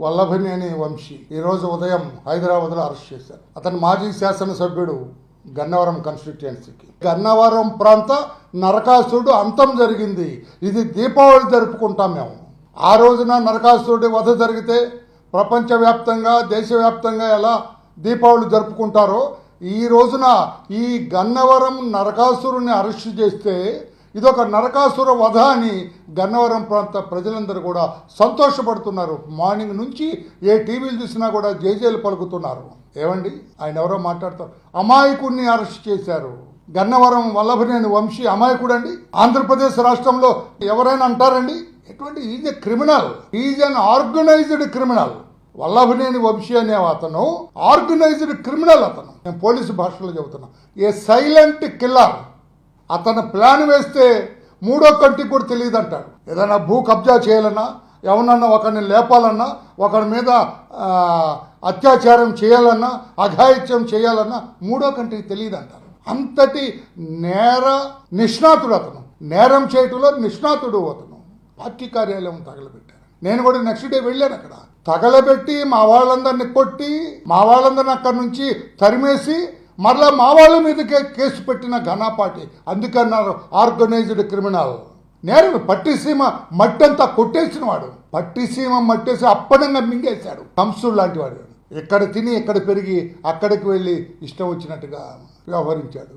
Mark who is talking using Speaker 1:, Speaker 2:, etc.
Speaker 1: వల్లభనేని వంశీ ఈరోజు ఉదయం హైదరాబాద్లో అరెస్ట్ చేశారు. అతను మాజీ శాసనసభ్యుడు గన్నవరం కాన్స్టిట్యుయెన్సీకి. గన్నవరం ప్రాంత నరకాసురుడు అంతం జరిగింది. ఇది దీపావళి జరుపుకుంటాం మేము. ఆ రోజున నరకాసురుడి వధ జరిగితే ప్రపంచవ్యాప్తంగా దేశవ్యాప్తంగా ఎలా దీపావళి జరుపుకుంటారో ఈ రోజున ఈ గన్నవరం నరకాసురుని అరెస్ట్ చేస్తే ఇదొక నరకాసుర వధ అని గన్నవరం ప్రాంత ప్రజలందరూ కూడా సంతోషపడుతున్నారు. మార్నింగ్ నుంచి ఏ టీవీలు చూసినా కూడా జేజేలు పలుకుతున్నారు. ఏమండి, ఆయన ఎవరో మాట్లాడతారు. అమాయకుడిని అరెస్ట్ చేశారు. గన్నవరం వల్లభనేని వంశీ అమాయకుడు అండి. ఆంధ్రప్రదేశ్ రాష్ట్రంలో ఎవరైనా అంటారండి ఎటువంటి is a criminal, is an organised criminal. Vallabhaneni Vamsi అనే అతను ఆర్గనైజ్డ్ క్రిమినల్. అతను నేను పోలీసు భాషలో చెబుతున్నా, ఏ సైలెంట్ కిల్లర్. అతను ప్లాన్ వేస్తే మూడో కంటికి కూడా తెలియదు అంటాడు. ఏదైనా భూ కబ్జా చేయాలన్నా, ఎవరన్నా ఒకరిని లేపాలన్నా, ఒకరి మీద అత్యాచారం చేయాలన్నా, అఘాయిత్యం చేయాలన్నా మూడో కంటికి తెలియదు అంటారు. అంతటి నేర నిష్ణాతుడు అతను. నేరం చేయటంలో నిష్ణాతుడు అతను. పార్టీ కార్యాలయం తగలబెట్టారు. నేను కూడా నెక్స్ట్ డే వెళ్ళాను. అక్కడ తగలబెట్టి మా వాళ్ళందరినీ కొట్టి మా వాళ్ళందరినీ అక్కడి నుంచి తరిమేసి మరలా మా వాళ్ళ మీదకే కేసు పెట్టిన ఘనాపాటి. అందుకన్నారు ఆర్గనైజ్డ్ క్రిమినల్. నేరం పట్టిసీమ మట్టంతా కొట్టేసిన వాడు. పట్టిసీమ మట్టేసి అప్పడంగా మింగేశాడు. కంసుడు లాంటి వాడు. ఎక్కడ తిని ఎక్కడ పెరిగి అక్కడికి వెళ్ళి ఇష్టం వచ్చినట్టుగా వ్యవహరించాడు.